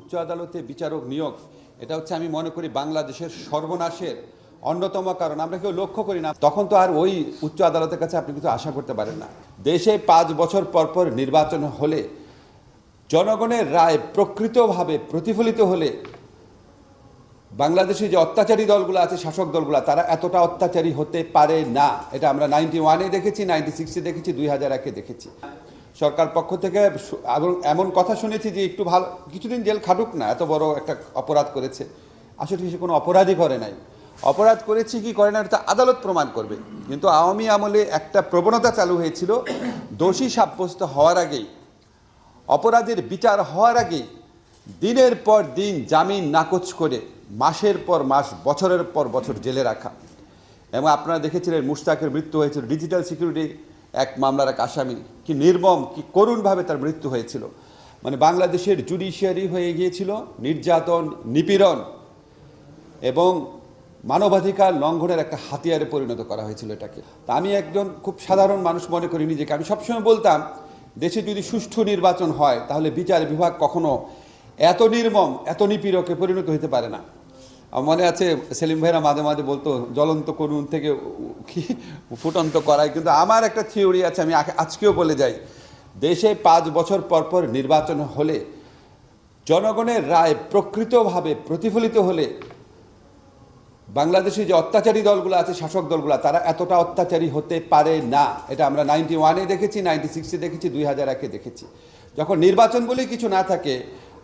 উচ্চ আদালতে বিচারক নিয়োগ এটা হচ্ছে আমি মনে করি বাংলাদেশের সর্বনাশের অন্যতম কারণ। আমরা কেউ লক্ষ্য করি না, তখন তো আর ওই উচ্চ আদালতের কাছে আপনি কিছু আশা করতে পারেন না। দেশে 5 বছর পর পর নির্বাচন হলে জনগণের রায় প্রকৃতভাবে প্রতিফলিত হলে বাংলাদেশে যে অত্যাচারী দলগুলো আছে, শাসক দলগুলো, তারা এতটা অত্যাচারী হতে পারে না। এটা আমরা 91-এ দেখেছি, 96-এ দেখেছি, 2001-এ দেখেছি। সরকার পক্ষ থেকে এমন কথা শুনেছি যে একটু ভালো কিছুদিন জেল খাটুক না, এত বড় একটা অপরাধ করেছে। আসলে সে কোনো অপরাধই করে নাই। অপরাধ করেছে কি করে না এটা আদালত প্রমাণ করবে। কিন্তু আওয়ামী আমলে একটা প্রবণতা চালু হয়েছিল, দোষী সাব্যস্ত হওয়ার আগেই, অপরাধের বিচার হওয়ার আগেই দিনের পর দিন জামিন নাকচ করে মাসের পর মাস, বছরের পর বছর জেলে রাখা। এবং আপনারা দেখেছিলেন মুশতাকের মৃত্যু হয়েছিল, ডিজিটাল সিকিউরিটি এক মামলার এক আসামি, কি নির্মম, কি করুণভাবে তার মৃত্যু হয়েছিল। মানে বাংলাদেশের জুডিশিয়ারি হয়ে গিয়েছিল নির্যাতন, নিপীড়ন এবং মানবাধিকার লঙ্ঘনের একটা হাতিয়ারে পরিণত করা হয়েছিল এটাকে। তা আমি একজন খুব সাধারণ মানুষ মনে করি নিজেকে। আমি সবসময় বলতাম, দেশে যদি সুষ্ঠু নির্বাচন হয় তাহলে বিচার বিভাগ কখনো এত নির্মম, এত নিপীড়কে পরিণত হতে পারে না। মনে আছে সেলিম ভাইরা মাঝে মাঝে বলতো জ্বলন্ত করুণ থেকে কি ফুটন্ত করায়। কিন্তু আমার একটা থিওরি আছে, আমি আজকেও বলে যাই, দেশে 5 বছর পর পর নির্বাচন হলে জনগণের রায় প্রকৃতভাবে প্রতিফলিত হলে বাংলাদেশে যে অত্যাচারী দলগুলো আছে, শাসক দলগুলো, তারা এতটা অত্যাচারী হতে পারে না। এটা আমরা 91-এ দেখেছি, 96-এ দেখেছি, 2001-এ দেখেছি। যখন নির্বাচন বলেই কিছু না থাকে,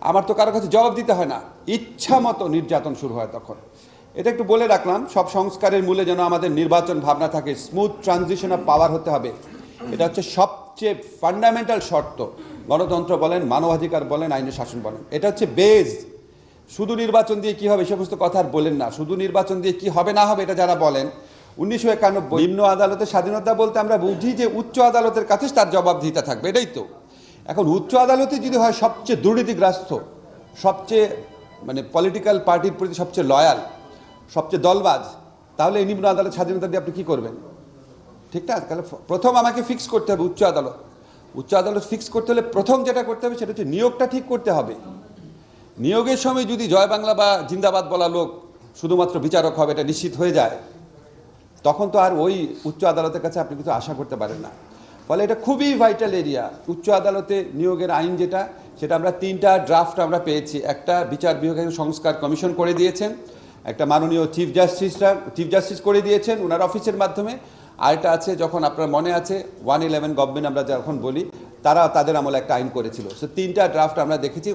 আমার তো কারো কাছে জবাব দিতে হয় না, ইচ্ছা মতো নির্যাতন শুরু হয় তখন। এটা একটু বলে রাখলাম, সব সংস্কারের মূলে যেন আমাদের নির্বাচন ভাবনা থাকে, স্মুথ ট্রানজিশন অফ পাওয়ার হতে হবে। এটা হচ্ছে সবচেয়ে ফান্ডামেন্টাল শর্ত। গণতন্ত্র বলেন, মানবাধিকার বলেন, আইনের শাসন বলেন, এটা হচ্ছে বেজ। শুধু নির্বাচন দিয়ে কি হবে এই সমস্ত কথা আর বলেন না। শুধু নির্বাচন দিয়ে কি হবে না হবে এটা যারা বলেন, 1991 নিম্ন আদালতের স্বাধীনতা বলতে আমরা বুঝি যে উচ্চ আদালতের কাছে তার জবাবদিহিতা থাকবে, এটাই তো। এখন উচ্চ আদালতে যদি হয় সবচেয়ে দুর্নীতিগ্রস্ত, সবচেয়ে মানে পলিটিক্যাল পার্টির প্রতি সবচেয়ে লয়াল, সবচেয়ে দলবাজ, তাহলে এই নিম্ন আদালত স্বাধীনতা দিয়ে আপনি কী করবেন? ঠিক না? তাহলে প্রথম আমাকে ফিক্স করতে হবে উচ্চ আদালত। উচ্চ আদালত ফিক্স করতে হলে প্রথম যেটা করতে হবে সেটা হচ্ছে নিয়োগটা ঠিক করতে হবে। নিয়োগের সময় যদি জয় বাংলা বা জিন্দাবাদ বলা লোক শুধুমাত্র বিচারক হবে এটা নিশ্চিত হয়ে যায়, তখন তো আর ওই উচ্চ আদালতের কাছে আপনি কিছু আশা করতে পারেন না। ফলে এটা খুবই ভাইটাল এরিয়া। উচ্চ আদালতে নিয়োগের আইন যেটা, সেটা আমরা 3টা ড্রাফট আমরা পেয়েছি। একটা বিচার বিভাগের সংস্কার কমিশন করে দিয়েছেন, একটা মাননীয় চিফ জাস্টিস করে দিয়েছেন ওনার অফিসের মাধ্যমে, আরেকটা আছে যখন আপনার মনে আছে 111 গভর্নমেন্ট আমরা যখন বলি, তারা তাদের আমলে একটা আইন করেছিল। সো 3টা ড্রাফট আমরা দেখেছি।